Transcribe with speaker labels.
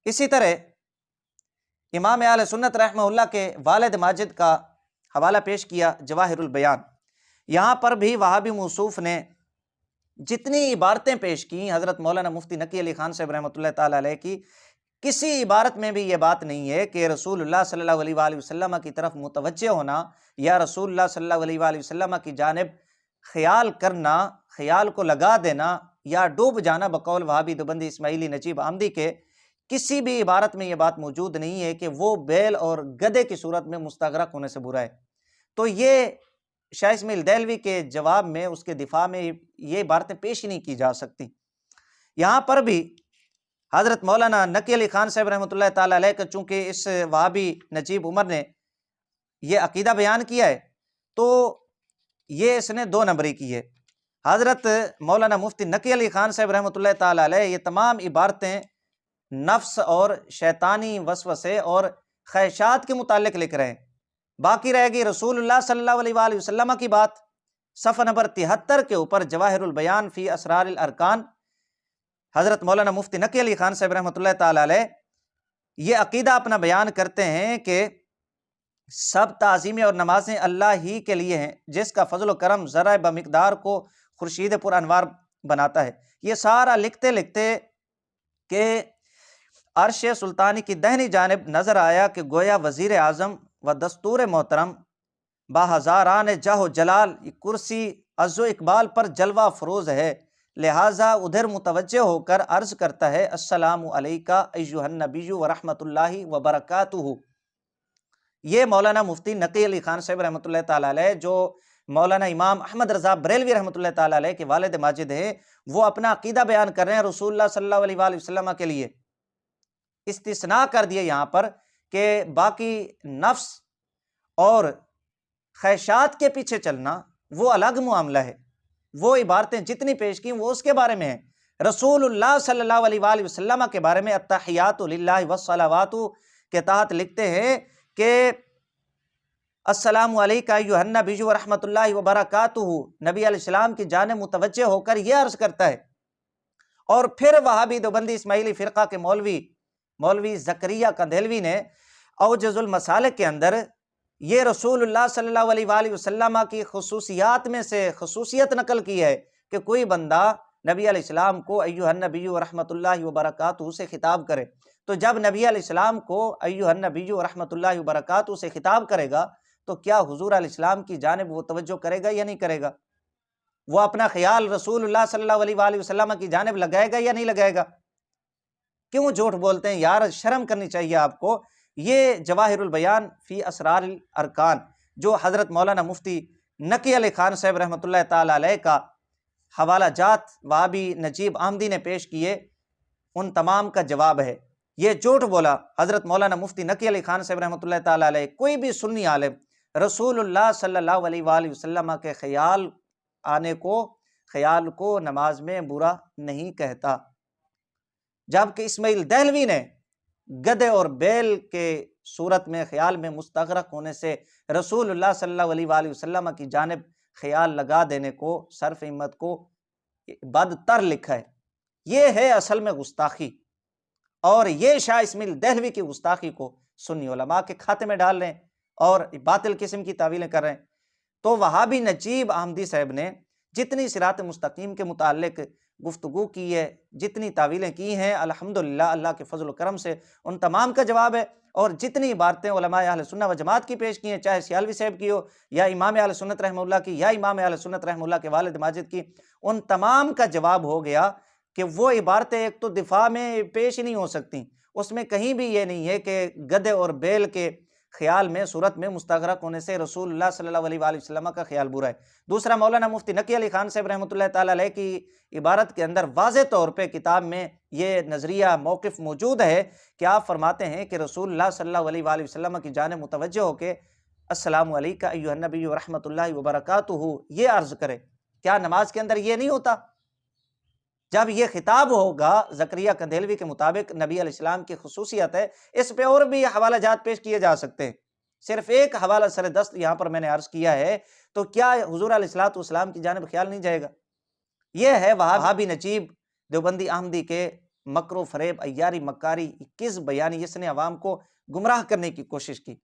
Speaker 1: اسی طرح امام اہل سنت رحمہ اللہ کے والد ماجد کا حوالہ پیش کیا جواہر البیان، یہاں پر بھی وہابی موصوف نے جتنی عبارتیں پیش کی حضرت مولانا مفتی نقی علی خان صاحب رحمۃ اللہ تعالی علیہ کی، کسی عبارت میں بھی یہ بات نہیں ہے کہ رسول اللہ صلی اللہ علیہ وآلہ وسلم کی طرف متوجہ ہونا یا رسول اللہ صلی اللہ علیہ وآلہ وسلم کی جانب خیال کرنا، خیال کو لگا دینا یا ڈوب جانا بقول وہابی دیوبندی اسماعیلی نجیب احمدی کے، کسی بھی عبارت میں یہ بات موجود نہیں ہے کہ وہ بیل اور گدھے کی صورت میں مستغرق ہونے سے برا ہے۔ تو یہ شاہ اسماعیل دہلوی کے جواب میں، اس کے دفاع میں یہ عبارتیں پیش ہی نہیں کی جا سکتی۔ یہاں پر بھی حضرت مولانا نقی علی خان صاحب رحمۃ اللہ تعالی علیہ کا چونکہ اس وہابی نجیب عمر نے یہ عقیدہ بیان کیا ہے تو یہ اس نے 2 نمبری کی ہے۔ حضرت مولانا مفتی نقی علی خان صاحب رحمۃ اللہ تعالی علیہ یہ تمام عبارتیں نفس اور شیطانی وسوسے اور خواہشات کے متعلق لکھ رہے ہیں۔ باقی رہے گی رسول اللہ صلی اللہ علیہ وآلہ وسلم کی بات، صفحہ نمبر 73 کے اوپر جواہر البیان فی اسرار الارکان، حضرت مولانا مفتی نقی علی خان صاحب رحمۃ اللہ تعالی علیہ یہ عقیدہ اپنا بیان کرتے ہیں کہ سب تعظیمیں اور نمازیں اللہ ہی کے لیے ہیں، جس کا فضل و کرم ذرہ بمقدار کو خورشید پر انوار بناتا ہے۔ یہ سارا لکھتے لکھتے کہ عرش سلطانی کی دہنی جانب نظر آیا کہ گویا وزیر اعظم و دستور محترم با ہزاران جاہ و جلال کرسی عز و اقبال پر جلوہ فروز ہے، لہٰذا ادھر متوجہ ہو کر عرض کرتا ہے السلام علیکہ ایہا النبی ورحمۃ اللہ وبرکاتہ۔ یہ مولانا مفتی نقی علی خان صاحب رحمۃ اللہ تعالی علیہ جو مولانا امام احمد رضا بریلوی رحمۃ اللہ تعالی علیہ کے والد ماجد ہیں، وہ اپنا عقیدہ بیان کر رہے ہیں رسول اللہ صلی اللہ علیہ وآلہ وسلم کے لیے۔ استثناء کر دیے یہاں پر کہ باقی نفس اور خواہشات کے پیچھے چلنا وہ الگ معاملہ ہے، وہ عبارتیں جتنی پیش کی وہ اس کے بارے میں ہیں۔ رسول اللہ صلی اللہ علیہ وآلہ وسلم کے بارے میں التحیات للہ والصلوات کے تحت لکھتے ہیں کہ السلام علیکہ ایہا النبی ورحمۃ اللہ وبرکاتہ، نبی علیہ السلام کی جانب متوجہ ہو کر یہ عرض کرتا ہے۔ اور پھر وہابی دیوبندی اسماعیلی فرقہ کے مولوی زکریا قندیلوی نے اوجز المسالک کے اندر یہ رسول اللہ صلی اللہ علیہ وآلہ وسلم کی خصوصیات میں سے خصوصیت نقل کی ہے کہ کوئی بندہ نبی علیہ السلام کو ایہا النبی ورحمۃ اللہ وبرکاتہ سے خطاب کرے، تو جب نبی علیہ السلام کو ایہا النبی ورحمۃ اللہ وبرکاتہ سے خطاب کرے گا تو کیا حضور علیہ السلام کی جانب وہ توجہ کرے گا یا نہیں کرے گا؟ وہ اپنا خیال رسول اللہ صلی اللہ علیہ وآلہ وسلم کی جانب لگائے گا یا نہیں لگائے گا؟ کیوں جھوٹ بولتے ہیں یار، شرم کرنی چاہیے آپ کو۔ یہ جواہر البیان فی اسرار الارکان جو حضرت مولانا مفتی نقی علی خان صاحب رحمۃ اللہ تعالی علیہ کا حوالہ جات وہابی نجیب احمدی نے پیش کیے، ان تمام کا جواب ہے۔ یہ جھوٹ بولا حضرت مولانا مفتی نقی علی خان صاحب رحمۃ اللہ تعالی علیہ، کوئی بھی سنی عالم رسول اللہ صلی اللہ علیہ وآلہ وسلم کے خیال کو نماز میں برا نہیں کہتا، جبکہ اسماعیل دہلوی نے گدھے اور بیل کے صورت میں خیال میں مستغرق ہونے سے رسول اللہ صلی اللہ علیہ وآلہ وسلم کی جانب خیال لگا دینے کو صرف امت کو بدتر لکھا ہے۔ یہ ہے اصل میں گستاخی، اور یہ شاہ اسماعیل دہلوی کی گستاخی کو سنی علماء کے کھاتے میں ڈال رہے ہیں اور باطل قسم کی تعویلیں کر رہے ہیں۔ تو وہابی نجیب احمدی صاحب نے جتنی صراط مستقیم کے متعلق گفتگو کی ہے، جتنی تعویلیں کی ہیں، الحمدللہ اللہ کے فضل و کرم سے ان تمام کا جواب ہے، اور جتنی عبارتیں علماء اہل سنت و جماعت کی پیش کی ہیں، چاہے سیالوی صاحب کی ہو یا امام اہل سنت رحمہ اللہ کی یا امام اہل سنت رحمہ اللہ کے والد ماجد کی، ان تمام کا جواب ہو گیا کہ وہ عبارتیں ایک تو دفاع میں پیش نہیں ہو سکتی، اس میں کہیں بھی یہ نہیں ہے کہ گدھے اور بیل کے خیال میں صورت میں مستغرق ہونے سے رسول اللہ صلی اللہ علیہ وآلہ وسلم کا خیال برا ہے۔ دوسرا، مولانا مفتی نقی علی خان صاحب رحمۃ اللہ تعالی علیہ کی عبارت کے اندر واضح طور پہ کتاب میں یہ نظریہ موقف موجود ہے کہ آپ فرماتے ہیں کہ رسول اللہ صلی اللہ علیہ وآلہ وسلم کی جانب متوجہ ہو کے السلام علیکہ ایہا النبی ورحمۃ اللہ وبرکاتہ یہ عرض کرے۔ کیا نماز کے اندر یہ نہیں ہوتا؟ جب یہ خطاب ہوگا زکریا قندیلوی کے مطابق نبی علیہ السلام کی خصوصیت ہے، اس پہ اور بھی حوالہ جات پیش کیے جا سکتے ہیں، صرف ایک حوالہ سر دست یہاں پر میں نے عرض کیا ہے، تو کیا حضور علیہ السلام کی جانب خیال نہیں جائے گا؟ یہ ہے وہابی نجیب دیوبندی احمدی کے مکر و فریب، عیاری، مکاری، کس بیانی، اس نے عوام کو گمراہ کرنے کی کوشش کی۔